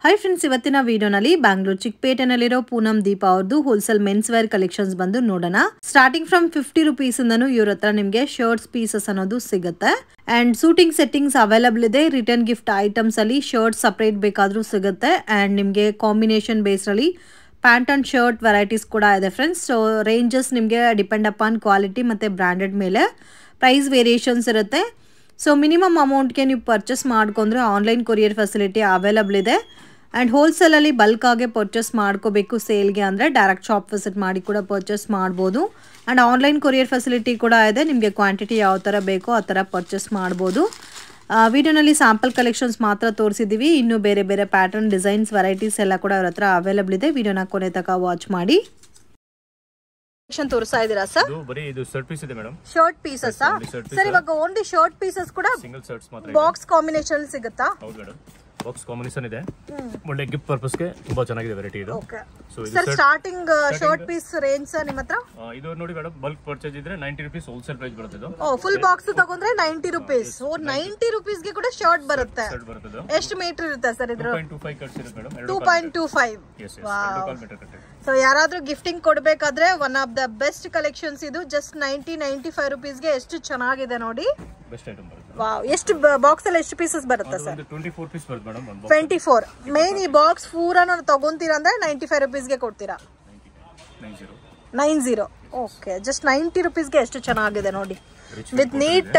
Hi friends ಇವತ್ತಿನ ವಿಡಿಯೋನಲ್ಲಿ ಬ್ಯಾಂಗ್ಳೂರ್ ಚಿಕ್ಕಪೇಟೆನಲ್ಲಿರೋ ಪೂನಂ ದೀಪ ಅವರದು ಹೋಲ್ಸೇಲ್ ಮೆನ್ಸ್ ವೇರ್ ಕಲೆಕ್ಷನ್ಸ್ ಬಂದು ನೋಡೋಣ. ಸ್ಟಾರ್ಟಿಂಗ್ ಫ್ರಮ್ 50 ರೂಪೀಸ್ ಇಂದನು ಇವರ ಹತ್ರ ನಿಮಗೆ ಶರ್ಟ್ಸ್ ಪೀಸಸ್ ಅನ್ನೋದು ಸಿಗುತ್ತೆ ಅಂಡ್ ಸೂಟಿಂಗ್ ಸೆಟ್ಟಿಂಗ್ಸ್ ಅವೈಲಬಲ್ ಇದೆ. ರಿಟರ್ನ್ ಗಿಫ್ಟ್ ಐಟಮ್ಸ್ ಅಲ್ಲಿ ಶರ್ಟ್ ಸಪರೇಟ್ ಬೇಕಾದ್ರೂ ಸಿಗುತ್ತೆ ಅಂಡ್ ನಿಮಗೆ ಕಾಂಬಿನೇಷನ್ ಬೇಸ್ ಅಲ್ಲಿ ಪ್ಯಾಂಟ್ ಅಂಡ್ ಶರ್ಟ್ ವೆರೈಟೀಸ್ ಕೂಡ ಇದೆ ಫ್ರೆಂಡ್ಸ್. ಸೊ ರೇಂಜಸ್ ನಿಮಗೆ ಡಿಪೆಂಡ್ ಅಪಾನ್ ಕ್ವಾಲಿಟಿ ಮತ್ತೆ ಬ್ರಾಂಡೆಡ್ ಮೇಲೆ ಪ್ರೈಸ್ ವೇರಿಯೇಷನ್ಸ್ ಇರುತ್ತೆ. ಸೊ ಮಿನಿಮಮ್ ಅಮೌಂಟ್ಗೆ ನೀವು ಪರ್ಚೇಸ್ ಮಾಡ್ಕೊಂಡ್ರೆ ಆನ್ಲೈನ್ ಕೊರಿಯರ್ ಫೆಸಿಲಿಟಿ ಅವೈಲಬಲ್ ಇದೆ ಆ್ಯಂಡ್ ಹೋಲ್ಸೇಲಲ್ಲಿ ಬಲ್ಕಾಗೆ ಪರ್ಚೇಸ್ ಮಾಡ್ಕೋಬೇಕು ಸೇಲ್ಗೆ ಅಂದರೆ ಡೈರೆಕ್ಟ್ ಶಾಪ್ ವಿಸಿಟ್ ಮಾಡಿ ಕೂಡ ಪರ್ಚೇಸ್ ಮಾಡ್ಬೋದು ಆ್ಯಂಡ್ ಆನ್ಲೈನ್ ಕೊರಿಯರ್ ಫೆಸಿಲಿಟಿ ಕೂಡ ಇದೆ. ನಿಮಗೆ ಕ್ವಾಂಟಿಟಿ ಯಾವ ಥರ ಬೇಕೋ ಆ ಥರ ಪರ್ಚೇಸ್ ಮಾಡ್ಬೋದು. ವಿಡಿಯೋನಲ್ಲಿ ಸ್ಯಾಂಪಲ್ ಕಲೆಕ್ಷನ್ಸ್ ಮಾತ್ರ ತೋರಿಸಿದ್ದೀವಿ. ಇನ್ನೂ ಬೇರೆ ಬೇರೆ ಪ್ಯಾಟರ್ನ್ ಡಿಸೈನ್ಸ್ ವೆರೈಟೀಸ್ ಎಲ್ಲ ಕೂಡ ಅವ್ರ ಹತ್ರ ಅವೈಲಬಲ್ ಇದೆ. ವಿಡಿಯೋನ ಕೊನೆ ತನಕ ವಾಚ್ ಮಾಡಿ. ತೋರಿಸ್ತಾ ಇದ್ದೀರಾ ಸರ್? ಬರೀ ಇದು ಶರ್ಟ್ ಪೀಸ್ ಇದೆ ಮೇಡಂ. ಶರ್ಟ್ ಪೀಸಸ್ ಸರ್ ಇವಾಗ ಓನ್ಲಿ ಶರ್ಟ್ ಪೀಸಸ್ ಕೂಡ ಸಿಂಗಲ್ ಶರ್ಟ್ಸ್ ಮಾತ್ರ ಬಾಕ್ಸ್ ಕಾಂಬಿನೇಷನ್ ಸಿಗುತ್ತಾ? ಹೌದು ಮೇಡಂ, ಬಾಕ್ಸ್ ಕಾಂಬಿನೇಷನ್ ಇದೆ. ಒಳ್ಳೆ ಗಿಫ್ಟ್ ಪರ್ಪಸ್ ಗೆ ತುಂಬಾ ಚೆನ್ನಾಗಿದೆ ವೆರೈಟಿ ಇದು. So sir starting shirt piece range sir ನಿಮ್ಮ ಹತ್ರ? ಇದು ನೋಡಿ ಮೇಡಂ, ಬಲ್ಕ್ ಪರ್ಚೇಸ್ ಇದ್ರೆ 90 ರೂಪೀಸ್ ಹೋಲ್ಸೇಲ್ ಪ್ರೈಸ್ ಬರುತ್ತೆ ಇದು. ಫುಲ್ ಬಾಕ್ಸ್ ತಗೊಂಡ್ರೆ 90 ರೂಪೀಸ್. ಓ 90 ರೂಪೀಸ್ ಗೆ ಕೂಡ ಶರ್ಟ್ ಬರುತ್ತೆ. ಎಷ್ಟು ಮೀಟರ್ ಇರುತ್ತೆ ಸರ್ ಇದ್ರ? 2.25 ಕಟ್ಸ್ ಇರುತ್ತೆ ಮೇಡಂ. 2.25. ಸೊ ಯಾರಾದ್ರೂ ಗಿಫ್ಟಿಂಗ್ ಕೊಡ್ಬೇಕಾದ್ರೆ one of the best collections ಇದು. ಜಸ್ಟ್ 95 ರೂಪೀಸ್ ಗೆ ಎಷ್ಟು ಚೆನ್ನಾಗಿದೆ ನೋಡಿ. ಬೆಸ್ಟ್ ಐಟಮ್ ಬರುತ್ತೆ. ವಾವ್, ಎಷ್ಟು ಬಾಕ್ಸ್ ಅಲ್ಲಿ ಎಷ್ಟು ಪೀಸಸ್ ಬರುತ್ತೆ ಸರ್? 24 ಪೀಸ್ ಬರುತ್ತೆ ಮೇಡಂ. 24 ಮೇನ್ ಈ ಬಾಕ್ಸ್ ಪೂರಾ ತಗೊಂತೀರಾ ಅಂದ್ರೆ 95 ರೂಪೀಸ್ ಗೆ ಕೊಡ್ತೀರಾ? 90. ಓಕೆ, ಜಸ್ಟ್ 90 ರೂಪೀಸ್ ಗೆ ಎಷ್ಟು ಚೆನ್ನಾಗಿದೆ ನೋಡಿ. ವಿತ್ ನೀಟ್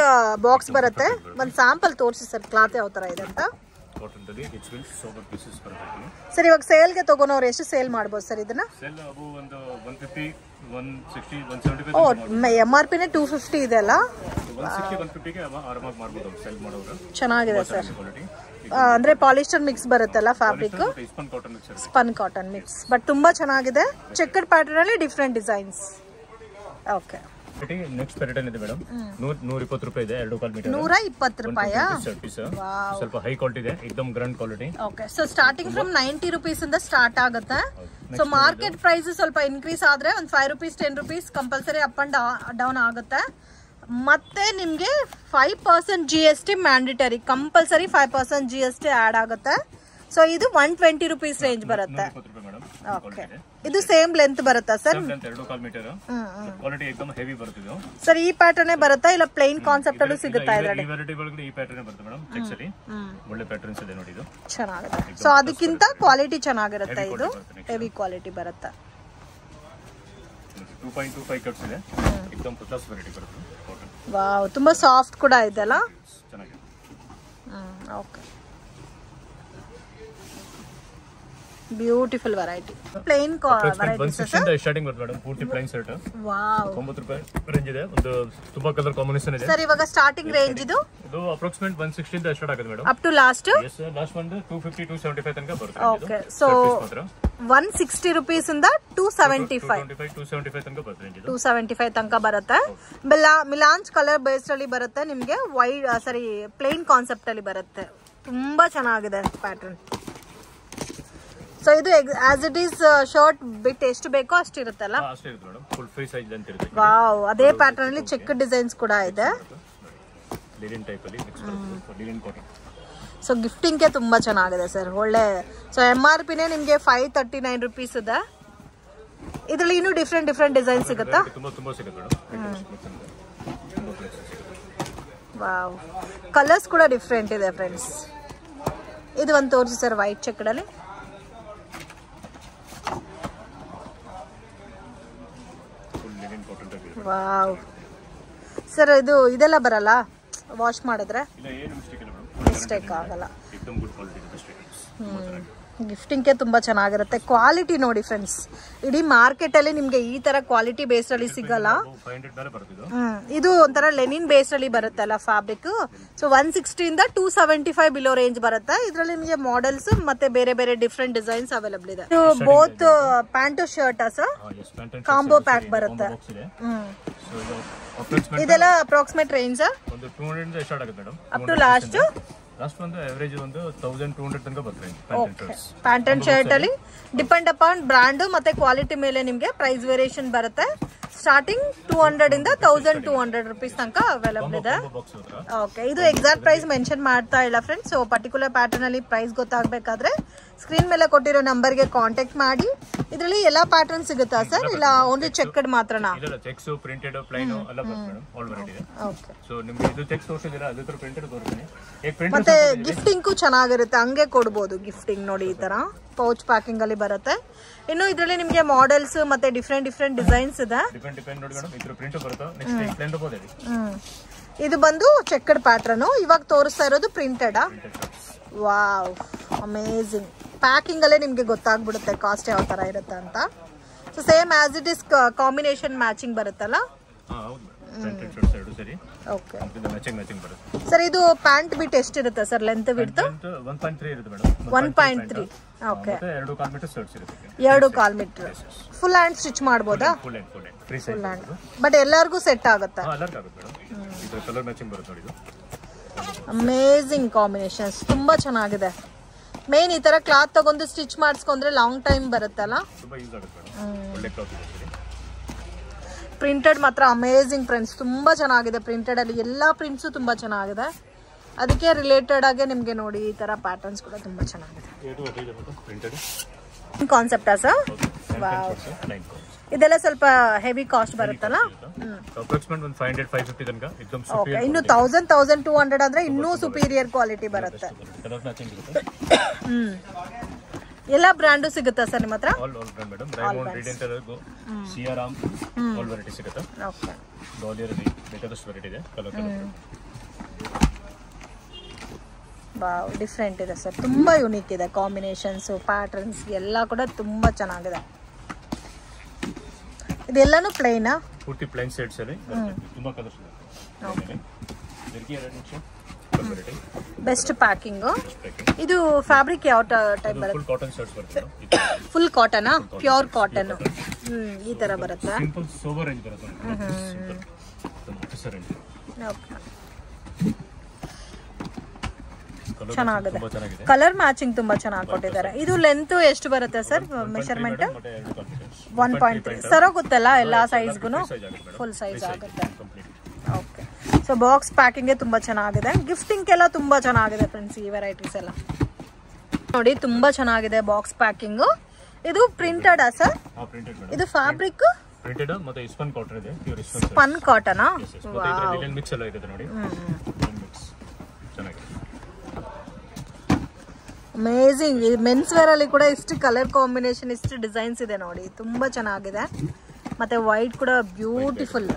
ಬಾಕ್ಸ್ ಬರುತ್ತೆ. ಒಂದು ಸ್ಯಾಂಪಲ್ ತೋರಿಸಿ ಸರ್ ಕ್ಲಾತ್ ಯಾವ ತರ ಇದೆ ಅಂತ. ಸರ್ ಇವಾಗ ಸೇಲ್ ಗೆ ತಗೋನವ್ರು ಎಷ್ಟು ಸೇಲ್ ಮಾಡಬಹುದು ಸರ್ ಇದನ್ನ? MRP 250 ಇದೆ ಅಲ್ಲ? ಚೆನ್ನಾಗಿದೆ ಸರ್. ಅಂದ್ರೆ ಪಾಲಿಸ್ಟರ್ ಮಿಕ್ಸ್ ಬರುತ್ತಲ್ಲ fabric, spun cotton mix, but ತುಂಬಾ ಚೆನ್ನಾಗಿದೆ. ಚೆಕ್ಡ್ ಪ್ಯಾಟರ್ನ್ ಅಲ್ಲಿ different designs. Okay, next pattern ಇದೆ ಮೇಡಂ. 120 ರೂಪಾಯಿ ಇದೆ. 2.25 ಮೀಟರ್. 120 ರೂಪಾಯಿ. ಸ್ವಲ್ಪ ಹೈ ಕ್ವಾಲಿಟಿ ಇದೆ, ಏಕದಮ್ grand quality. Okay, so starting from 90 rupees ಇಂದ ಸ್ಟಾರ್ಟ್ ಆಗುತ್ತೆ. ಸೊ ಮಾರ್ಕೆಟ್ ಪ್ರೈಸ್ ಸ್ವಲ್ಪ ಇನ್ಕ್ರೀಸ್ ಆದ್ರೆ ಒಂದು 5 rupees 10 rupees compulsory up and down ಆಗುತ್ತೆ. ಮತ್ತೆ ನಿಮ್ಗೆ 5% GST mandatory, compulsory 5% GST add ಆಗುತ್ತೆ. ಸೊ ಇದು 120 ರೂಪೀಸ್ ರೇಂಜ್ ಬರುತ್ತೆ. ಓಕೆ, ಇದು ಸೇಮ್ ಲೆಂತ್ ಬರುತ್ತಾ ಸರ್? 2.25 ಮೀಟರ್. ಕ್ವಾಲಿಟಿ ಏಕದಮ್ ಹೆವಿ ಬರುತ್ತೆ ಸರ್. ಈ ಪ್ಯಾಟರ್ನ್ ಬರುತ್ತಾ ಇಲ್ಲ ಪ್ಲೇನ್ ಕಾನ್ಸೆಪ್ಟ್ ಅಲ್ಲೂ ಸಿಗುತ್ತಾ ಇದರಲ್ಲಿ? ಈ ವೆರೈಟಿ ಒಳಗಡೆ ಈ ಪ್ಯಾಟರ್ನ್ ಬರುತ್ತೆ ಮೇಡಂ. ಚೆಕ್ಸ್ ಅಲ್ಲಿ ಒಳ್ಳೆ ಪ್ಯಾಟರ್ನ್ಸ್ ಇದೆ ನೋಡಿ. ಇದು ಚೆನ್ನಾಗಿದೆ. ಸೊ ಅದಕ್ಕಿಂತ ಕ್ವಾಲಿಟಿ ಚೆನ್ನಾಗಿರುತ್ತೆ. ಇದು ಹೆವಿ ಕ್ವಾಲಿಟಿ ಬರುತ್ತೆ. 2.25 ಕಟ್ಸ್ ಇದೆ. ಏಕದಮ್ ಪ್ಲಸ್ ವೆರೈಟಿ ಬರುತ್ತೆ. ವಾವ್, ತುಂಬಾ ಸಾಫ್ಟ್ ಕೂಡ ಇದೆ ಅಲ್ಲ? ಚೆನ್ನಾಗಿದೆ. Okay, beautiful variety. Plain variety starting ಬರುತ್ತೆ ಮೇಡಂ. ಪೂರ್ತಿ ಪ್ಲೇನ್ ಶರ್ಟ್. ವಾವ್, 90 ರೂಪಾಯಿ ರೇಂಜ್ ಇದೆ. ಒಂದು ತುಂಬಾ ಕಲರ್ ಕಾಂಬಿನೇಷನ್ ಇದೆ ಸರ್. ಇವಾಗ ಸ್ಟಾರ್ಟಿಂಗ್ ರೇಂಜ್ ಇದು ಅಪ್ರಾಕ್ಸಿಮೇಟ್ 160 ಇಂದ ಸ್ಟಾರ್ಟ್ ಆಗುತ್ತೆ madam. Up to last? yes sir, last ಒಂದು 250 275 ತನಕ ಬರುತ್ತೆ. ಓಕೆ, ಸೊ 160 ರೂಪೀಸ್ ಇಂದ 275 ತನಕ ಬರುತ್ತೆ. 275 ತನಕ ಬರುತ್ತೆ. ಮಿಲಾಂಜ್ ಕಲರ್ ಬೇಸ್ ಅಲ್ಲಿ ಬರುತ್ತೆ ನಿಮ್ಗೆ. ವೈಡ್ ಸಾರಿ ಪ್ಲೇನ್ ಕಾನ್ಸೆಪ್ಟ್ ಅಲ್ಲಿ ಬರುತ್ತೆ. ತುಂಬಾ ಚೆನ್ನಾಗಿದೆ ಪ್ಯಾಟರ್ನ್. ಸೊ ಇದು ಆಸ್ ಇಟ್ ಈಸ್ ಶರ್ಟ್ ಬಿಟ್ ಎಷ್ಟು ಬೇಕೋ ಅಷ್ಟು ಇರುತ್ತಲ್ಲ? ಅಷ್ಟೇ ಇರುತ್ತೆ ಮೇಡಂ. ಫುಲ್ ಫ್ರೀ ಸೈಜ್ ಅಂತ ಇರುತ್ತೆ. ವಾವ್, ಅದೇ ಪ್ಯಾಟರ್ನ್ ಅಲ್ಲಿ ಚೆಕ್ ಡಿಸೈನ್ಸ್ ಕೂಡ ಇದೆ. ಲಿನನ್ ಟೈಪ್ ಅಲ್ಲಿ ಮಿಕ್ಸ್ ಬರುತ್ತೆ. Linen cotton. ಸೊ ಗಿಫ್ಟಿಂಗ್ ಗೆ ತುಂಬಾ ಚೆನ್ನಾಗಿದೆ ಸರ್. ಒಳ್ಳೆ. ಸೊ MRP ನಿಮ್ಗೆ 539 ರೂಪೀಸ್ ಇದೆ. ಇದರಲ್ಲಿ ಇನ್ನೂ ಡಿಫ್ರೆಂಟ್ ಡಿಸೈನ್ ಸಿಗುತ್ತಾ? ತುಂಬಾ ಸಿಗುತ್ತೆ ಮೇಡಂ. ವಾವ್, ಕಲರ್ಸ್ ಕೂಡ ಡಿಫ್ರೆಂಟ್ ಇದೆ ಫ್ರೆಂಡ್ಸ್. ಇದು ಒಂದು ತೋರಿಸಿ ಸರ್, ವೈಟ್ ಚೆಕ್ಡಲ್ಲಿ. ವಾವ್ ಸರ್, ಇದೆಲ್ಲ ಬರಲ್ಲ ವಾಶ್ ಮಾಡಿದ್ರೆ? ಮಿಸ್ಟೇಕ್ ಆಗಲ್ಲ. ಗಿಫ್ಟಿಂಗ್ಗೆ ತುಂಬಾ ಚೆನ್ನಾಗಿರುತ್ತೆ. ಕ್ವಾಲಿಟಿ ನೋಡಿ ಫ್ರೆಂಡ್ಸ್, ಇಡೀ ಮಾರ್ಕೆಟ್ ಅಲ್ಲಿ ನಿಮ್ಗೆ ಈ ತರ ಕ್ವಾಲಿಟಿ ಬೇಸ್ ಅಲ್ಲಿ ಸಿಗಲ್ಲ. ಇದು ಒಂಥರ ಲೆನಿನ್ ಬೇಸ್ ಅಲ್ಲಿ ಬರುತ್ತೆ ಅಲ್ಲ ಫ್ಯಾಬ್ರಿಕ್. ಸೊ 160 ಇಂದ 275 ಬಿಲೋ ರೇಂಜ್ ಬರುತ್ತೆ. ಇದರಲ್ಲಿ ನಿಮಗೆ ಮಾಡೆಲ್ಸ್ ಮತ್ತೆ ಬೇರೆ ಬೇರೆ ಡಿಫ್ರೆಂಟ್ ಡಿಸೈನ್ಸ್ ಅವೈಲಬಲ್ ಇದೆ. Both pant shirt sir, combo pack ಬರುತ್ತೆ. ಇದೆಲ್ಲ ಅಪ್ರಾಕ್ಸಿಮೇಟ್ ರೇಂಜ್ ಒಂದು 200 ಇಂದ ಸ್ಟಾರ್ಟ್ ಆಗುತ್ತೆ ಮೇಡಂ. ಅಪ್ ಟು ಲಾಸ್ಟ್ ಒಂದು ಅವರೇಜ್ ಒಂದು 1200 ತನಕ ಬರುತ್ತೆ. ಪ್ಯಾಂಟ್ ಅಂಡ್ ಶರ್ಟ್ ಅಲ್ಲಿ ಡಿಪೆಂಡ್ ಅಪಾನ್ ಬ್ರಾಂಡ್ ಮತ್ತೆ ಕ್ವಾಲಿಟಿ ಮೇಲೆ ನಿಮ್ಗೆ ಪ್ರೈಸ್ ವೇರಿಯೇಷನ್ ಬರುತ್ತೆ. ಸ್ಟಾರ್ಟಿಂಗ್ 200 ಇಂದ 1200 rupees ತನಕ ಅವೈಲಬಲ್ ಇದೆ. ಓಕೆ, ಇದು ಎಕ್ಸಾಕ್ಟ್ ಪ್ರೈಸ್ ಮೆನ್ಷನ್ ಮಾಡ್ತಾ ಇಲ್ಲ ಫ್ರೆಂಡ್ಸ್. ಸೊ ಪರ್ಟಿಕ್ಯುಲರ್ ಪ್ಯಾಟರ್ನ್ ಅಲ್ಲಿ ಪ್ರೈಸ್ ಗೊತ್ತಾಗಬೇಕಾದ್ರೆ ಸ್ಕ್ರೀನ್ ಮೇಲೆ ಕೊಟ್ಟಿರೋ ನಂಬರ್ಗೆ ಕಾಂಟ್ಯಾಕ್ಟ್ ಮಾಡಿ. ಇದರಲ್ಲಿ ಎಲ್ಲಾ ಪ್ಯಾಟರ್ನ್ ಸಿಗುತ್ತಾ ಸರ್, ಇಲ್ಲ ಓನ್ಲಿ ಚೆಕ್ಡ್ ಮಾತ್ರನಾ? ಚೆಕ್ಸ್, ಪ್ರಿಂಟೆಡ್, ಪ್ಲೈನ್ ಎಲ್ಲ ಬರುತ್ತೆ ಮೇಡಮ್. ಆಲ್ ವೆರೈಟಿ ಇದೆ. ಓಕೆ, ಸೋ ನಿಮಗೆ ಇದು ಚೆಕ್ಸ್ ತೋರಿಸಿದಿರಾ, ಅದೇ ತರ ಪ್ರಿಂಟೆಡ್ ತೋರಿಸ್ತೀನಿ. ಮತ್ತೆ ಗಿಫ್ಟಿಂಗ್ ಚೆನ್ನಾಗಿರುತ್ತೆ, ಹಂಗೆ ಕೊಡಬಹುದು ಗಿಫ್ಟಿಂಗ್. ನೋಡಿ ಈ ತರ ಪೌಚ್ ಪ್ಯಾಕಿಂಗ್ ಅಲ್ಲಿ ಬರುತ್ತೆ. ಇನ್ನು ಇದರಲ್ಲಿ ನಿಮಗೆ ಮಾಡೆಲ್ಸ್ ಮತ್ತೆ ಡಿಫರೆಂಟ್ ಡಿಸೈನ್ಸ್ ಇದೆ. ಡಿಪೆಂಡ್ ನೋಡಿ ಮೇಡಮ್, ಇದ್ರ ಪ್ರಿಂಟ್ ಬರುತ್ತೆ. ನೆಕ್ಸ್ಟ್ ಎಕ್ಸ್ಪ್ಲೇನ್ ತಗೋಬಹುದು. ಇದು ಬಂದು ಚೆಕ್ಡ್ ಪ್ಯಾಟರ್ನ್. ಇವಾಗ ತೋರಿಸ್ತಾ ಇರೋದು ಪ್ರಿಂಟೆಡ್. Wow, amazing. ಪ್ಯಾಕಿಂಗ್ ಅಲ್ಲೇ ನಿಮ್ಗೆ ಗೊತ್ತಾಗ್ಬಿಡುತ್ತೆ ಕಾಸ್ಟ್ ಯಾವ ತರ ಇರುತ್ತೆ ಅಂತ. So same as it is combination matching ಬರುತ್ತಲ್ಲ. ಓಕೆ ಸರ್, ಇದು ಪ್ಯಾಂಟ್ ಬಿಟ್ ಎಷ್ಟಿರುತ್ತೆ ಸರ್, ಲೆಂತ್ ವಿಡ್ತ್? 1.3 ಇರುತ್ತೆ ಮೇಡಮ್. 1.3. ಓಕೆ, 2.4 ಮೀಟರ್ ಶರ್ಟ್ಸ್ ಇರುತ್ತೆ. 2.4 ಮೀಟರ್. ಫುಲ್ ಹ್ಯಾಂಡ್ ಸ್ಟಿಚ್ ಮಾಡಬಹುದಾ? Full hand. ಬಟ್ ಎಲ್ಲರಿಗೂ ಸೆಟ್ ಆಗುತ್ತಾ? ಎಲ್ಲರಿಗೂ ಆಗುತ್ತೆ ಮೇಡಮ್. ಇದು ಕಲರ್ ಮ್ಯಾಚಿಂಗ್ ಬರುತ್ತೆ ನೋಡಿ. ಇದು ಅಮೇಜಿಂಗ್ ಕಾಂಬಿನೇಷನ್ಸ್, ತುಂಬಾ ಚೆನ್ನಾಗಿದೆ. ಮೇನ್ ಈ ತರ ಕ್ಲಾತ್ ತಗೊಂಡು ಸ್ಟಿಚ್ ಮಾಡಿಸ್ಕೊಂಡ್ರೆ ಲಾಂಗ್ ಟೈಮ್ ಬರುತ್ತಲ್ಲ, ತುಂಬಾ ಯೂಸ್ ಆಗುತ್ತೆ ಮೇಡಮ್. ಒಳ್ಳೆ ಕ್ಲಾತ್ ಇದೆ. ಪ್ರಿಂಟೆಡ್ ಮಾತ್ರ ಅಮೇಜಿಂಗ್ ಫ್ರೆಂಡ್ಸ್, ತುಂಬಾ ಚೆನ್ನಾಗಿದೆ. ಪ್ರಿಂಟೆಡ್ ಅಲ್ಲಿ ಎಲ್ಲಾ ಪ್ರಿಂಟ್ಸ್ ತುಂಬಾ ಚೆನ್ನಾಗಿದೆ. ಅದಕ್ಕೆ ರಿಲೇಟೆಡ್ ಆಗಿ ನಿಮ್ಗೆ ನೋಡಿ ಈ ತರ ಪ್ಯಾಟರ್ನ್ಸ್ ಕೂಡ ತುಂಬಾ ಚೆನ್ನಾಗಿದೆ. ಕಾನ್ಸೆಪ್ಟಾ ಸರ್? ಇದೆಲ್ಲ ಸ್ವಲ್ಪ ಹೆವಿ ಕಾಸ್ಟ್ ಬರುತ್ತಲ್ಲ. ಇನ್ನು 1200 ಅಂದ್ರೆ ಇನ್ನೂ ಸುಪೀರಿಯರ್ ಕ್ವಾಲಿಟಿ ಬರುತ್ತೆ. ಎಲ್ಲ ಬ್ರ್ಯಾಂಡು ಸಿಗುತ್ತಾ ಸರ್ ನಿಮ್ಮ ಹತ್ರ? ವಾವ್, ಡಿಫ್ರೆಂಟ್ ಇದೆ ಸರ್, ತುಂಬಾ ಯೂನಿಕ್ ಇದೆ. ಕಾಂಬಿನೇಷನ್ಸ್, ಪ್ಯಾಟರ್ನ್ಸ್ ಎಲ್ಲ ಕೂಡ ತುಂಬಾ ಚೆನ್ನಾಗಿದೆ. ಇದೆಲ್ಲಾನು ಪ್ಲೈನಾ? ಪೂರ್ತಿ ಪ್ಲೈನ್ ಸೆಟ್ಸ್ ಅಲ್ಲಿ ತುಂಬಾ ಕಲರ್ಸ್ ಇದೆ. Best packing. ಇದು ಫ್ಯಾಬ್ರಿಕ್ ಯಾವ ಟೈಪ್ ಬರುತ್ತೆ? ಫುಲ್ ಕಾಟನ್ ಶರ್ಟ್ಸ್ ಬರುತ್ತೆ. Full cotton, pure cotton. ಈ ತರ ಬರುತ್ತೆ. ಸಿಂಪಲ್ ಸೋಬರ್ ರೇಂಜ್ ಬರುತ್ತೆ. ಚೆನ್ನಾಗಿದೆ. ಕಲರ್ ಮ್ಯಾಚಿಂಗ್ ತುಂಬಾ ಚೆನ್ನಾಗಿ ಕೊಟ್ಟಿದ್ದಾರೆ. ಇದು ಲೆಂತ್ ಎಷ್ಟು ಬರುತ್ತೆ ಸರ್ ಮೆಷರ್ಮೆಂಟ್? 1.3. ಸರ್ ಗೊತ್ತಲ್ಲ ಎಲ್ಲಾ ಸೈಜ್ಗೂ ಫುಲ್ ಸೈಜ್ ಆಗುತ್ತೆ. ಓಕೆ, ಸೊ ಬಾಕ್ಸ್ ಪ್ಯಾಕಿಂಗ್ ತುಂಬಾ ಚೆನ್ನಾಗಿದೆ. ಗಿಫ್ಟಿಂಗ್ ಎಲ್ಲ ತುಂಬಾ ಚೆನ್ನಾಗಿದೆ ಫ್ರೆಂಡ್ಸ್. ಈ ವೆರೈಟೀಸ್ ಎಲ್ಲ ನೋಡಿ ತುಂಬಾ ಚೆನ್ನಾಗಿದೆ. Box packing. ಇದು ಪ್ರಿಂಟೆಡ್ ಸರ್? ಇದು ಫ್ಯಾಬ್ರಿಕ್ ಪ್ರಿಂಟೆಡ್ ಮತ್ತೆ ಸ್ಪನ್ ಕಾಟನ್ ಇದೆ. Pure spun cotton. Wow, mix ಎಲ್ಲ ಇದೆ ನೋಡಿ. ಚೆನ್ನಾಗಿದೆ, ಅಮೇಜಿಂಗ್. ಮೆನ್ಸ್ ವೇರ್ ಅಲ್ಲಿ ಕೂಡ ಇಷ್ಟು ಕಲರ್ ಕಾಂಬಿನೇಷನ್, ಇಷ್ಟು ಡಿಸೈನ್ಸ್ ಇದೆ ನೋಡಿ, ತುಂಬಾ ಚೆನ್ನಾಗಿದೆ. ಮತ್ತೆ ವೈಟ್ ಕೂಡ ಬ್ಯೂಟಿಫುಲ್.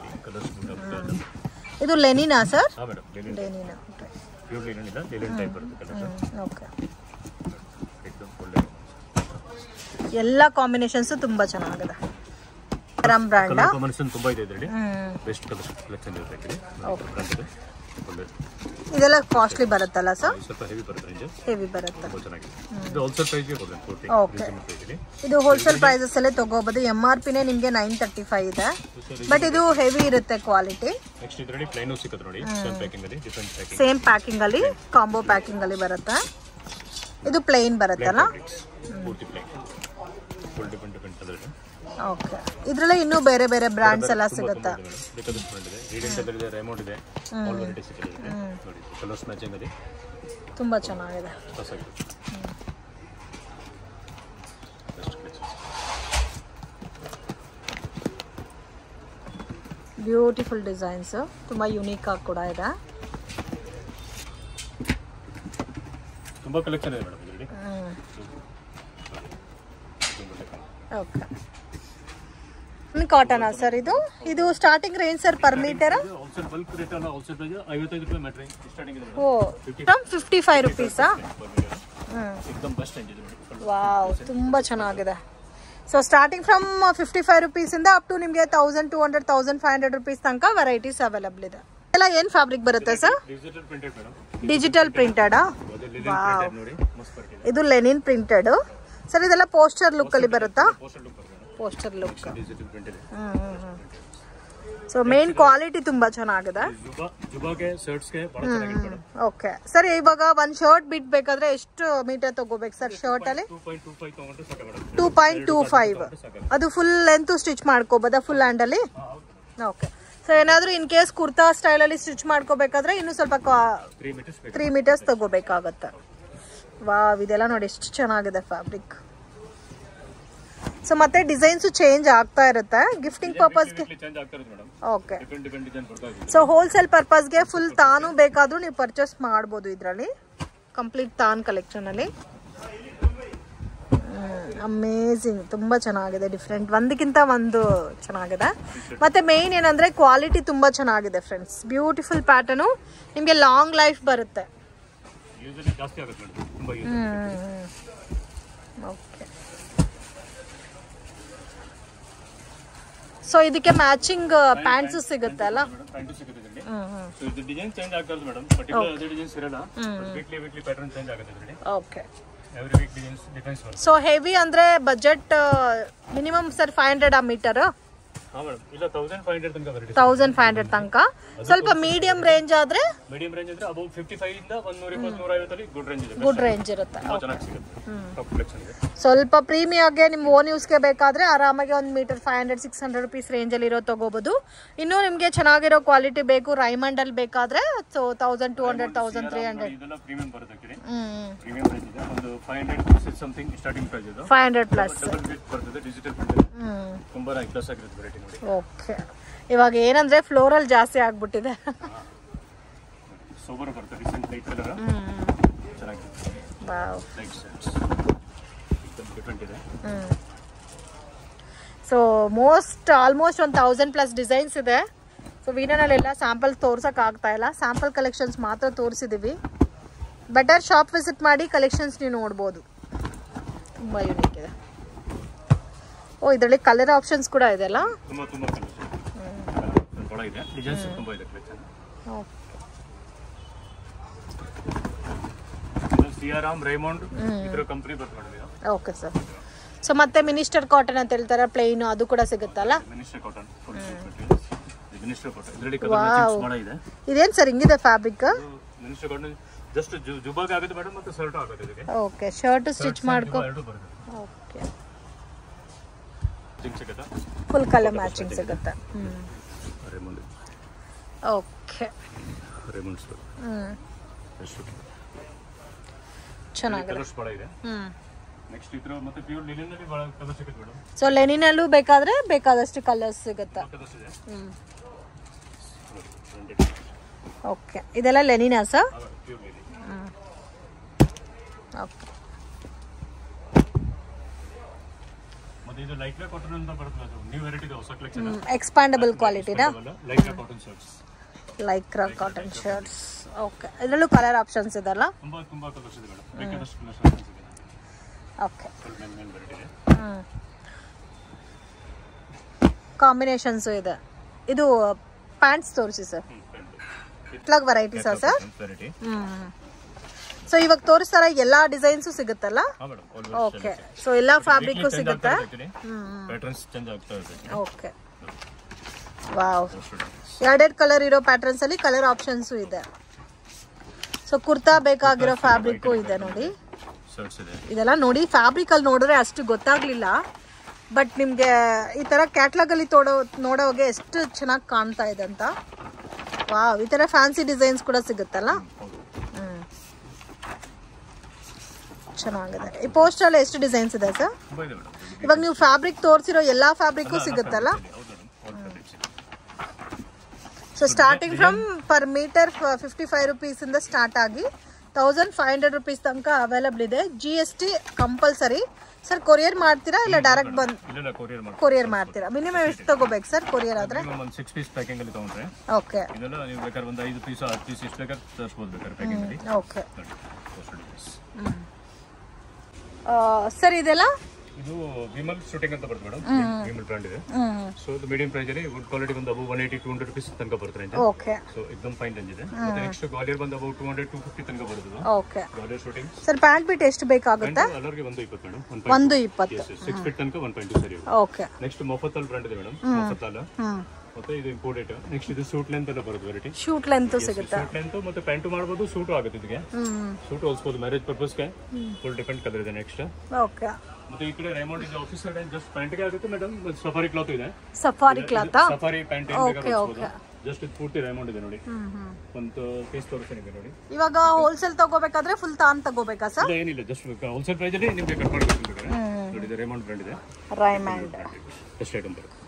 ಇದು ಲೆನಿನಾ ಸರ್? ಲೆನಿನ್. ಓಕೆ, ಎಲ್ಲ ಕಾಂಬಿನೇಷನ್ಸ್ ತುಂಬಾ ಚೆನ್ನಾಗಿದೆ. ರಮ್ ಬ್ರ್ಯಾಂಡ್ ಕಾಂಬಿನೇಷನ್ ತುಂಬಾ ಇದೆ ಇದರಲ್ಲಿ. ಬೆಸ್ಟ್ ಕಲೆಕ್ಷನ್ ಇದೆ. ಇದೆಲ್ಲ ಕಾಸ್ಟ್ಲಿ ಬರುತ್ತಲ್ಲ ಸರ್? ಸ್ವಲ್ಪ ಹೆವಿ ಬರುತ್ತೆ, ರೇಂಜ್ ಹೆವಿ ಬರುತ್ತೆ. ಇದು ಹೋಲ್ಸೇಲ್ ಪ್ರೈಸ್ ಗೆ ಬರುತ್ತೆ. ಓಕೆ, ಇದು ಹೋಲ್ಸೇಲ್ ಪ್ರೈಸಸ್ ಅಲ್ಲೇ ತಗೋಬಹುದು. MRP ನೇ ನಿಮಗೆ 935 ಇದೆ. ಬಟ್ ಇದು ಹೆವಿ ಇರುತ್ತೆ ಕ್ವಾಲಿಟಿ. ನೆಕ್ಸ್ಟ್ ಇದರಲ್ಲಿ ಪ್ಲೈನ್ ಸಿಗುತ್ತೆ ನೋಡಿ. ಸೇಮ್ ಪ್ಯಾಕಿಂಗ್ ಅಲ್ಲಿ, ಡಿಫರೆಂಟ್ ಪ್ಯಾಕಿಂಗ್. ಸೇಮ್ ಪ್ಯಾಕಿಂಗ್ ಅಲ್ಲಿ, ಕಾಂಬೋ ಪ್ಯಾಕಿಂಗ್ ಅಲ್ಲಿ ಬರುತ್ತೆ. ಇದು ಪ್ಲೇನ್ ಬರುತ್ತಲ್ಲ? ಪೂರ್ತಿ ಪ್ಲೇನ್. ಫುಲ್ ಡಿಫರೆಂಟ್ ಕಲರ್ ಇದೆ. ಓಕೆ, ಇದರಲ್ಲಿ ಇನ್ನೂ ಬೇರೆ ಬೇರೆ ಬ್ರಾಂಡ್ಸ್ ಎಲ್ಲ ಸಿಗುತ್ತೆ. ತುಂಬಾ ಚೆನ್ನಾಗಿದೆ. ಬ್ಯೂಟಿಫುಲ್ ಡಿಸೈನ್ಸ್, ತುಂಬಾ ಯೂನಿಕ್ ಆಗಿ ಕೂಡ ಇದೆ. ತುಂಬಾ ಕಲೆಕ್ಷನ್ ಇದೆ ಮೇಡಮ್ ಇದರಲ್ಲಿ. ಓಕೆ, ಕಾಟನ್ ಸರ್ ಇದು? ಇದು starting range sir per metre? Wholesale bulk rate ಅಲ್ಲ, ಹೋಲ್ಸೇಲ್ ಪ್ರೈಸ್ 55 ರೂಪಾಯಿ ಮೀಟರ್ ಸ್ಟಾರ್ಟಿಂಗ್ ಇದೆ. ಓ, ಫ್ರಮ್ 55 ರೂಪೀಸಾ? एकदम ಬೆಸ್ಟ್ ರೇಂಜ್ ಇದೆ. ವಾವ್, ತುಂಬಾ ಚೆನ್ನಾಗಿದೆ. ಸೊ ಸ್ಟಾರ್ಟಿಂಗ್ ಫ್ರಮ್ 55 ರೂಪೀಸ್ ಇಂದ ಅಪ್ ಟು ನಿಮಗೆ 1200 1500 ರೂಪೀಸ್ ತನಕ ವೆರೈಟೀಸ್ ಅವೈಲಬಲ್ ಇದೆ. ಎಲ್ಲ ಏನ್ ಫ್ಯಾಬ್ರಿಕ್ ಬರುತ್ತೆ sir? Digital printed madam. Digital printed. ಇದು ಲೆನಿನ್ ಪ್ರಿಂಟೆಡ್ ಸರ್. ಇದೆಲ್ಲ ಪೋಸ್ಟರ್ ಲುಕ್ ಅಲ್ಲಿ ಬರುತ್ತಾ? Poster look. So main quality ತುಂಬಾ ಚೆನ್ನಾಗಿದೆ. ಓಕೆ ಸರ್, ಇವಾಗ ಒಂದ್ ಶರ್ಟ್ ಬಿಟ್ಬೇಕಾದ್ರೆ ಎಷ್ಟು ಮೀಟರ್ ತಗೋಬೇಕು ಸರ್ ಶರ್ಟ್ ಅಲ್ಲಿ? 2.25. ಅದು ಫುಲ್ ಲೆಂತ್ ಸ್ಟಿಚ್ ಮಾಡ್ಕೋಬೋದಾ ಫುಲ್ ಹ್ಯಾಂಡ್ ಅಲ್ಲಿ? ಓಕೆ. ಸೊ ಏನಾದ್ರು ಇನ್ ಕೇಸ್ ಕುರ್ತಾ ಸ್ಟೈಲ್ ಅಲ್ಲಿ ಸ್ಟಿಚ್ ಮಾಡ್ಕೋಬೇಕಾದ್ರೆ ಇನ್ನು ಸ್ವಲ್ಪ 3 ಮೀಟರ್ಸ್ ತಗೋಬೇಕಾಗತ್ತೆ. ವಾವ್, ಇದೆಲ್ಲ ನೋಡಿ ಎಷ್ಟು ಚೆನ್ನಾಗಿದೆ ಫ್ಯಾಬ್ರಿಕ್. ಸೊ ಮತ್ತೆ ಡಿಸೈನ್ಸ್ ಚೇಂಜ್ ಆಗ್ತಾ ಇರುತ್ತೆ ಗಿಫ್ಟಿಂಗ್ ಪರ್ಪಸ್ಗೆ. ಓಕೆ. ಸೊ ಹೋಲ್ಸೇಲ್ ಪರ್ಪಸ್ಗೆ ಫುಲ್ ತಾನು ಬೇಕಾದ್ರೂ ನೀವು ಪರ್ಚೇಸ್ ಮಾಡ್ಬೋದು ಇದರಲ್ಲಿ. ಕಂಪ್ಲೀಟ್ ತಾನ್ ಕಲೆಕ್ಷನ್ ಅಲ್ಲಿ ಅಮೇಝಿಂಗ್, ತುಂಬಾ ಚೆನ್ನಾಗಿದೆ, ಡಿಫ್ರೆಂಟ್, ಒಂದಕ್ಕಿಂತ ಒಂದು ಚೆನ್ನಾಗಿದೆ. ಮತ್ತೆ ಮೇನ್ ಏನಂದ್ರೆ ಕ್ವಾಲಿಟಿ ತುಂಬಾ ಚೆನ್ನಾಗಿದೆ ಫ್ರೆಂಡ್ಸ್. ಬ್ಯೂಟಿಫುಲ್ ಪ್ಯಾಟರ್ನು, ನಿಮ್ಗೆ ಲಾಂಗ್ ಲೈಫ್ ಬರುತ್ತೆ. ಓಕೆ. ಸೊ ಇದಕ್ಕೆ ಮ್ಯಾಚಿಂಗ್ ಪ್ಯಾಂಟ್ಸ್ ಸಿಗುತ್ತೆ ಅಲ್ಲ? ಓಕೆ. ಸೊ ಹೆವಿ ಅಂದ್ರೆ ಬಜೆಟ್ ಮಿನಿಮಮ್ ಸರ್ 500 ಆ ಮೀಟರ್? 1500 ತನಕ. ಸ್ವಲ್ಪ ಮೀಡಿಯಂ ರೇಂಜ್ ಆದ್ರೆ ಗುಡ್ ರೇಂಜ್ ಇರುತ್ತೆ. ಸ್ವಲ್ಪ ಪ್ರೀಮಿಯಂಗೆ ನಿಮ್ ಓನ್ ಯೂಸ್ಗೆ ಬೇಕಾದ್ರೆ ಆರಾಮಾಗಿ ಒಂದು ಮೀಟರ್ 500-600 ರುಪೀಸ್ ರೇಂಜ್ ಅಲ್ಲಿ ಇರೋ ತಗೋಬಹುದು. ಇನ್ನು ನಿಮ್ಗೆ ಚೆನ್ನಾಗಿರೋ ಕ್ವಾಲಿಟಿ ಬೇಕು ರೈಮಂಡ್ ಅಲ್ಲಿ ಬೇಕಾದ್ರೆ 1200-1300. 500 ಪ್ಲಸ್. ಓಕೆ. ಇವಾಗ ಏನಂದ್ರೆ ಫ್ಲೋರಲ್ ಜಾಸ್ತಿ ಆಗ್ಬಿಟ್ಟಿದೆ. ಸೊ ಆಲ್ಮೋಸ್ಟ್ 1000 ಪ್ಲಸ್ ಡಿಸೈನ್ಸ್ ಇದೆ. ಸೊ ವಿಡಿಯೋನಲ್ಲೆಲ್ಲ ಸ್ಯಾಂಪಲ್ ತೋರ್ಸಕ್ ಆಗ್ತಾ ಇಲ್ಲ, ಸ್ಯಾಂಪಲ್ ಕಲೆಕ್ಷನ್ಸ್ ಮಾತ್ರ ತೋರಿಸಿದೀವಿ. ಬೆಟರ್ ಶಾಪ್ ವಿಸಿಟ್ ಮಾಡಿ ಕಲೆಕ್ಷನ್ಸ್ ನೀವು ನೋಡ್ಬೋದು, ತುಂಬಾ ಯೂನಿಕ್ ಇದೆ. ಓ, ಇದರಲ್ಲಿ ಕಲರ್ ಆಪ್ಷನ್ಸ್ ಕೂಡ ಇದೆ ಅಲ್ಲ? Okay sir. ಸೊ ಮತ್ತೆ ಮಿನಿಸ್ಟರ್ ಕಾಟನ್ ಅಂತ ಹೇಳ್ತಾರೆ, ಪ್ಲೇನ್, ಅದು ಕೂಡ ಸಿಗುತ್ತಲ್ಲ? ಇದೇನ್ ಸರ್ ಹಿಂಗಿದೆ ಫ್ಯಾಬ್ರಿಕ್? ಓಕೆ, ಶರ್ಟ್ ಸ್ಟಿಚ್ ಮಾಡ್ಕೊ. ಓಕೆ, ಫುಲ್ ಕಲರ್ ಮ್ಯಾಚಿಂಗ್ ಸಿಗುತ್ತೆ. ಓಕೆ, ಚೆನ್ನಾಗಿದೆ. ಸೊ ಲೆನಿನಲ್ಲೂ ಬೇಕಾದ್ರೆ ಬೇಕಾದಷ್ಟು ಕಲರ್ಸ್ ಸಿಗುತ್ತೆ. ಓಕೆ, ಇದೆಲ್ಲ ಲೆನಿನಾ ಸರ್? ಓಕೆ. ಎಕ್ಸ್ಪಾಂಡಬಲ್ ಕ್ವಾಲಿಟಿನಾ? Lycra cotton shirts. ಓಕೆ, ಇದರಲ್ಲೂ ಕಲರ್ ಆಪ್ಷನ್ಸ್ ಇದೆಲ್ಲ? ಓಕೆ. ಕಾಂಬಿನೇಷನ್ಸ್ ಇದೆ. ಇದು ಪ್ಯಾಂಟ್ಸ್ ತೋರಿಸಿ ಸರ್. ಕ್ಲಾಗ್ ವೆರೈಟೀಸಾ ಸರ್? ಸೊ ಇವಾಗ ತೋರಿಸ್ತಾರ ಎಲ್ಲಾ ಡಿಸೈನ್ಸ್ ಸಿಗುತ್ತಲ್ಲ? ಓಕೆ. ಸೊ ಎಲ್ಲಾ ಫ್ಯಾಬ್ರಿಕ್ ಸಿಗುತ್ತೆ. ಓಕೆ. ವಾವ್, ಎರಡೆರಡು ಕಲರ್ ಇರೋ ಪ್ಯಾಟರ್ನ್ಸ್ ಅಲ್ಲಿ ಕಲರ್ ಆಪ್ಷನ್ಸ್ ಇದೆ. ಸೊ ಕುರ್ತಾ ಬೇಕಾಗಿರೋ ಫ್ಯಾಬ್ರಿಕ್ ಇದೆ ನೋಡಿ. ಇದೆಲ್ಲ ನೋಡಿ, ಫ್ಯಾಬ್ರಿಕ್ ಅಲ್ಲಿ ನೋಡಿದ್ರೆ ಅಷ್ಟು ಗೊತ್ತಾಗ್ಲಿಲ್ಲ, ಬಟ್ ನಿಮ್ಗೆ ಈ ತರ ಕ್ಯಾಟ್ಲಾಗ್ ಅಲ್ಲಿ ನೋಡೋಗೆ ಎಷ್ಟು ಚೆನ್ನಾಗಿ ಕಾಣ್ತಾ ಇದೆ ಅಂತ. ವಾವ್, ಈ ತರ ಫ್ಯಾನ್ಸಿ ಡಿಸೈನ್ಸ್ ಕೂಡ ಸಿಗುತ್ತಲ್ಲ? ಚೆನ್ನಾಗಿದೆ. ಈ ಪೋಸ್ಟರ್ ಅಲ್ಲಿ ಎಷ್ಟು ಡಿಸೈನ್ಸ್ ಇದೆ ಸರ್? ಇವಾಗ ನೀವು ಫ್ಯಾಬ್ರಿಕ್ ತೋರಿಸಿರೋ ಎಲ್ಲಾ ಫ್ಯಾಬ್ರಿಕ್ ಸಿಗುತ್ತಲ್ಲ? So starting from per metre 55 rupees ಇಂದ ಸ್ಟಾರ್ಟ್ ಆಗಿ 1500 ರುಪೀಸ್ ತನಕ ಅವೈಲಬಲ್ ಇದೆ. GST compulsory. ಸರ್ ಕೊರಿಯರ್ ಮಾಡ್ತೀರಾ ಇಲ್ಲ ಡೈರೆಕ್ಟ್ ಬಂದು? ಕೊರಿಯರ್ ಮಾಡ್ತೀರಾ. ಮಿನಿಮಮ್ ಎಷ್ಟು ತಗೋಬೇಕು ಸರ್ ಕೊರಿಯರ್ ಆದ್ರೆ? 6 ಪೀಸ್ ಪ್ಯಾಕಿಂಗ್ ಅಲ್ಲಿ ತಗೊಂಡ್ರೆ ಓಕೆ. ಇದೆಲ್ಲ ನೀವು ಬೇಕಾದ್ರೆ ಒಂದು 5 ಪೀಸ್ 10 ಪೀಸ್ ಎಷ್ಟು ಬೇಕಾದ್ರೆ ತರಿಸಬಹುದು ಬೇಕಾದ್ರೆ ಪ್ಯಾಕಿಂಗ್ ಅಲ್ಲಿ. ಓಕೆ ಸರ್, ಇದೆಲ್ಲ ಇದು ವಿಮಲ್ ಶೂಟಿಂಗ್ ಅಂತ ಬರುತ್ತೆ ಮೇಡಮ್. ವಿಮಲ್ ಬ್ರಾಂಡ್ ಇದೆ. ಸೊ ಇದು ಮೀಡಿಯಂ ಪ್ರೈಸ್ ಅಲ್ಲಿ ಗುಡ್ ಕ್ವಾಲಿಟಿ ಬಂದು ಅಬೌವ್ 180-200 ರುಪೀಸ್ ತನಕ ಬರುತ್ತೆ. ಓಕೆ. ಸೊ एकदम ಫೈನ್ ರೇಂಜ್ ಇದೆ. ಮತ್ತೆ ನೆಕ್ಸ್ಟ್ ಗ್ವಾಲಿಯರ್ ಬಂದು ಅಬೌವ್ 200-250 ತನಕ ಬರುತ್ತೆ. Okay. Gwalior suiting sir pant bit ಎಷ್ಟು ಬೇಕಾಗುತ್ತೆ? ಎಲ್ಲರಿಗೆ 120 ಮೇಡಮ್. 120. 6 ಫೀಟ್ ತನಕ 1.2 ಸರಿ. ಓಕೆ. ನೆಕ್ಸ್ಟ್ ಮೊಫತ್ತಲ್ ಬ್ರಾಂಡ್ ಇದೆ ಮೇಡಮ್. ಮೊಫತ್ತಲ್ ಮತ್ತೆ ಇದು ಇಂಪೋರ್ಟೆಡ್. ನೆಕ್ಸ್ಟ್ ಇದು ಸೂಟ್ ಲೆಂತ್ ಎಲ್ಲ ಬರುತ್ತೆ ವೆರೈಟಿ. ಶೂಟ್ ಲೆಂತ್ ಸಿಗುತ್ತೆ. ಸೂಟ್ ಲೆಂತ್ ಮತ್ತೆ ಪ್ಯಾಂಟ್ ಮಾಡಬಹುದು, ಸೂಟ್ ಆಗುತ್ತೆ ಇದಕ್ಕೆ. ಸೂಟ್ ಹೊಲ್ಸ್ಬೋದು ಮ್ಯಾರೇಜ್ ಪರ್ಪಸ್ಗೆ. ಫುಲ್ ಡಿಫೆಂಟ್ ಕಲರ್ ಇದೆ ನೆಕ್ಸ್ಟ್. ಓಕೆ. ಮತ್ತೆ ಈ ಕಡೆ ರೈಮಂಡ್ ಇದೆ ಆಫೀಸ್ ಸೈಡ್ ಜಸ್ಟ್ ಪ್ಯಾಂಟ್ ಗೆ ಆಗುತ್ತೆ ಮೇಡಮ್. ಸಫಾರಿ ಕ್ಲಾತ್ ಇದೆ. Safari cloth. ಸಫಾರಿ ಪ್ಯಾಂಟ್ ಏನು ಬೇಕಾಗುತ್ತೆ. ಜಸ್ಟ್ ಇದು ಪೂರ್ತಿ ರೈಮಂಡ್ ಇದೆ ನೋಡಿ. ಒಂದು ಪೀಸ್ ತೋರಿಸ್ತೀನಿ ನೋಡಿ. ಇವಾಗ ಹೋಲ್ಸೇಲ್ ತಗೋಬೇಕಾದ್ರೆ ಫುಲ್ ತಾನ್ ತಗೋಬೇಕಾ ಸರ್? ಏನಿಲ್ಲ, ಜಸ್ಟ್ ಹೋಲ್ಸೇಲ್ ಪ್ರೈಸ್ ಅಲ್ಲಿ ನಿಮಗೆ ಕಟ್ ಮಾಡ್ಬೇಕು ನೋಡಿ. ಇದು ರೈಮಂಡ್ ಬ್ರ್ಯಾಂಡ್ ಇದೆ. ರೈಮಂಡ್ ಫಸ್ಟ್ ಐಟಮ್ ಬರುತ್ತೆ.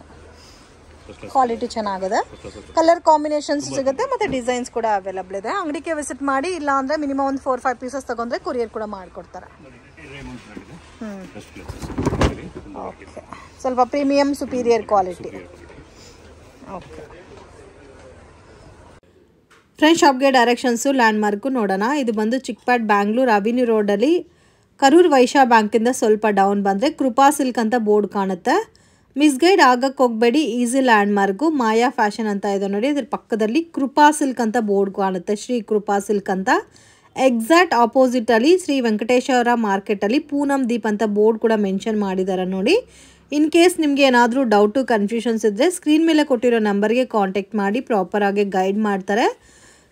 ಕ್ವಾಲಿಟಿ ಚೆನ್ನಾಗಿದೆ. ಕಲರ್ ಕಾಂಬಿನೇಷನ್ಸ್ ಸಿಗುತ್ತೆ ಮತ್ತೆ ಡಿಸೈನ್ಸ್ ಕೂಡ ಅವೈಲಬಲ್ ಇದೆ. ಅಂಗಡಿಗೆ ವಿಸಿಟ್ ಮಾಡಿ, ಇಲ್ಲ ಅಂದ್ರೆ ಮಿನಿಮಮ್ ಒಂದು 4-5 ಪೀಸಸ್ ತಗೊಂಡ್ರೆ ಕೊರಿಯರ್ ಕೂಡ ಮಾಡ್ಕೊಡ್ತಾರೆ. ಸ್ವಲ್ಪ premium superior quality. Okay friends, ಶಾಪ್ಗೆ ಡೈರೆಕ್ಷನ್ಸು ಲ್ಯಾಂಡ್ ಮಾರ್ಕು ನೋಡೋಣ. ಇದು ಬಂದು ಚಿಕ್ಪೇಟ್ ಬ್ಯಾಂಗ್ಳೂರ್ ಅವಿನ್ಯೂ ರೋಡಲ್ಲಿ ಕರೂರ್ ವೈಶ್ಯ ಬ್ಯಾಂಕಿಂದ ಸ್ವಲ್ಪ ಡೌನ್ ಬಂದರೆ ಕೃಪಾ ಸಿಲ್ಕ್ ಅಂತ ಬೋರ್ಡ್ ಕಾಣುತ್ತೆ. ಮಿಸ್ಗೈಡ್ ಆಗಕ್ಕೆ ಹೋಗಬೇಡಿ, ಈಸಿ ಲ್ಯಾಂಡ್ ಮಾರ್ಕು. ಮಾಯಾ ಫ್ಯಾಷನ್ ಅಂತ ಇದೆ ನೋಡಿ, ಇದ್ರ ಪಕ್ಕದಲ್ಲಿ ಕೃಪಾ ಸಿಲ್ಕ್ ಅಂತ ಬೋರ್ಡ್ ಕಾಣುತ್ತೆ, ಶ್ರೀ ಕೃಪಾ ಸಿಲ್ಕ್ ಅಂತ. ಎಕ್ಸಾಕ್ಟ್ ಆಪೋಸಿಟಲ್ಲಿ ಶ್ರೀ ವೆಂಕಟೇಶ್ವರ ಮಾರ್ಕೆಟಲ್ಲಿ ಪೂನಂ ದೀಪ್ ಅಂತ ಬೋರ್ಡ್ ಕೂಡ ಮೆನ್ಷನ್ ಮಾಡಿದ್ದಾರೆ ನೋಡಿ. ಇನ್ ಕೇಸ್ ನಿಮಗೆ ಏನಾದರೂ ಡೌಟು ಕನ್ಫ್ಯೂಷನ್ಸ್ ಇದ್ದರೆ ಸ್ಕ್ರೀನ್ ಮೇಲೆ ಕೊಟ್ಟಿರೋ ನಂಬರ್ಗೆ ಕಾಂಟ್ಯಾಕ್ಟ್ ಮಾಡಿ, ಪ್ರಾಪರಾಗಿ ಗೈಡ್ ಮಾಡ್ತಾರೆ.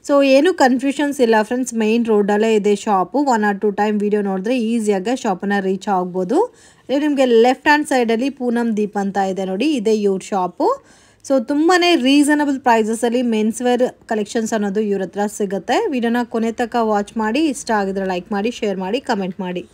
ಸೊ ಏನು ಕನ್ಫ್ಯೂಷನ್ಸ್ ಇಲ್ಲ ಫ್ರೆಂಡ್ಸ್, ಮೈನ್ ರೋಡಲ್ಲೇ ಇದೆ ಶಾಪು. 1 or 2 ಟೈಮ್ ವಿಡಿಯೋ ನೋಡಿದ್ರೆ ಈಸಿಯಾಗಿ ಶಾಪನ್ನು ರೀಚ್ ಆಗ್ಬೋದು. ನಿಮಗೆ ಲೆಫ್ಟ್ ಹ್ಯಾಂಡ್ ಸೈಡಲ್ಲಿ ಪೂನಂ ದೀಪ್ ಅಂತ ಇದೆ ನೋಡಿ, ಇದೇ ಇವ್ರ ಶಾಪು. ಸೊ ತುಂಬಾ ರೀಸನಬಲ್ ಪ್ರೈಸಸಲ್ಲಿ ಮೆನ್ಸ್ ವೇರ್ ಕಲೆಕ್ಷನ್ಸ್ ಅನ್ನೋದು ಇವ್ರ ಹತ್ರ ಸಿಗುತ್ತೆ. ವಿಡಿಯೋನ ಕೊನೆ ತನಕ ವಾಚ್ ಮಾಡಿ, ಇಷ್ಟ ಆಗಿದ್ರೆ ಲೈಕ್ ಮಾಡಿ, ಶೇರ್ ಮಾಡಿ, ಕಮೆಂಟ್ ಮಾಡಿ.